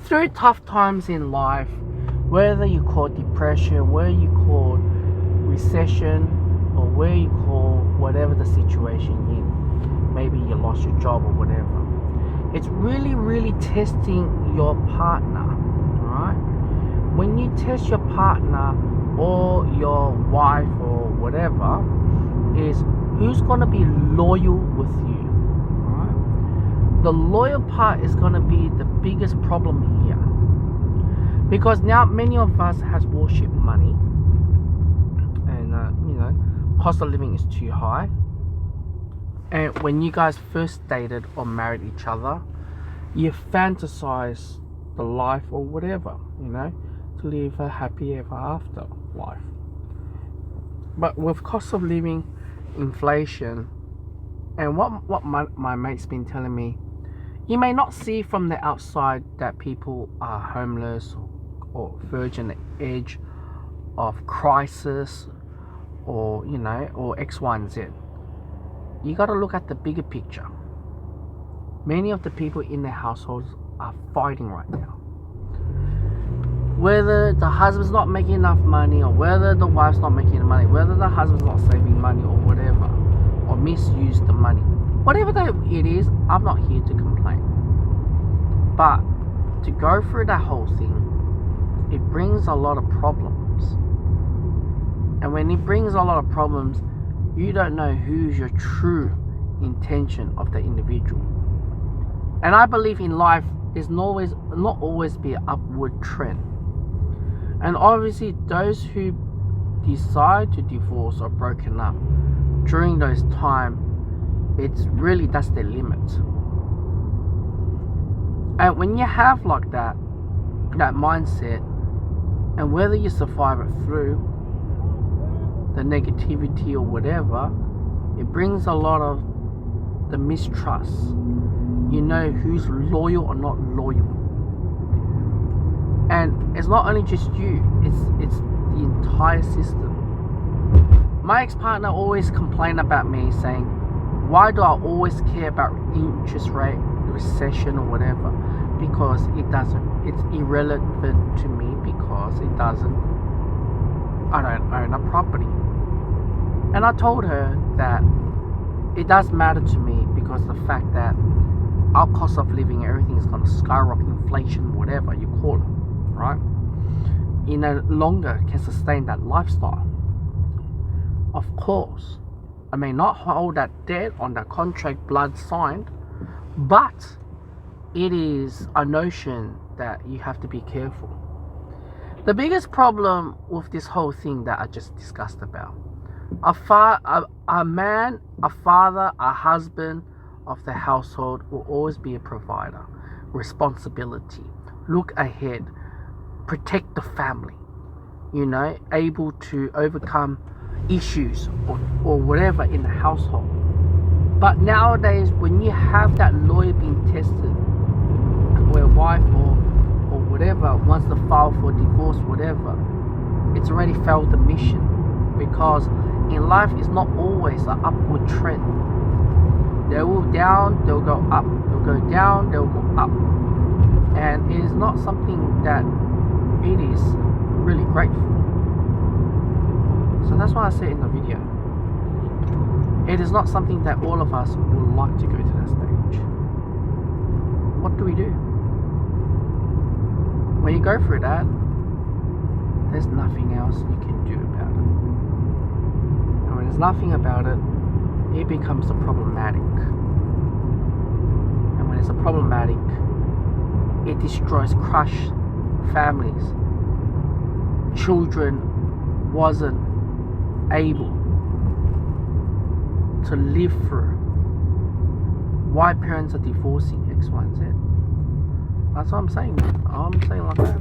through tough times in life, whether you call depression, whether you call recession, or where you call whatever the situation in, maybe you lost your job or whatever, it's really testing your partner, right? When you test your partner or your wife or whatever, is who's going to be loyal with you, right? The loyal part is going to be the biggest problem here, because now many of us has worship money, and cost of living is too high. And when you guys first dated or married each other, you fantasize the life or whatever, to live a happy ever after life. But with cost of living, inflation, and what my mate's been telling me, you may not see from the outside that people are homeless or verging the edge of crisis, or or X, Y, and Z. You got to look at the bigger picture. Many of the people in their households are fighting right now. Whether the husband's not making enough money, or whether the wife's not making enough money, whether the husband's not saving money or whatever, or misuse the money, whatever it is, I'm not here to complain. But to go through that whole thing, it brings a lot of problems. And when it brings a lot of problems, you don't know who's your true intention of the individual. And I believe in life, there's not always be an upward trend. And obviously, those who decide to divorce or broken up during those times, that's their limit. And when you have like that mindset, and whether you survive it through the negativity or whatever, it brings a lot of the mistrust. You know who's loyal or not loyal. And it's not only just you, it's the entire system. My ex-partner always complained about me, saying, why do I always care about interest rate, recession or whatever? Because it's irrelevant to me, because I don't own a property. And I told her that it does matter to me, because the fact that our cost of living, everything is going to skyrocket, inflation, whatever you call it, right? You no longer can sustain that lifestyle. Of course, I may not hold that debt on that contract blood signed, but it is a notion that you have to be careful. The biggest problem with this whole thing that I just discussed about, a man, a father, a husband of the household will always be a provider. Responsibility, look ahead, protect the family, able to overcome issues or whatever in the household. But nowadays, when you have that lawyer being tested, where wife or whatever wants to file for divorce, whatever, it's already failed the mission. Because in life, it's not always an upward trend. They will down, they'll go up. They'll go down, they'll go up. And it is not something that it is really grateful. So that's why I say in the video, it is not something that all of us would like to go to that stage. What do we do? When you go through that, there's nothing else you can do about it. And when there's nothing about it, it becomes a problematic. And when it's a problematic, it destroys, crush families. Children wasn't able to live through. Why parents are divorcing X, Y, and Z. That's what I'm saying. I'm saying like that.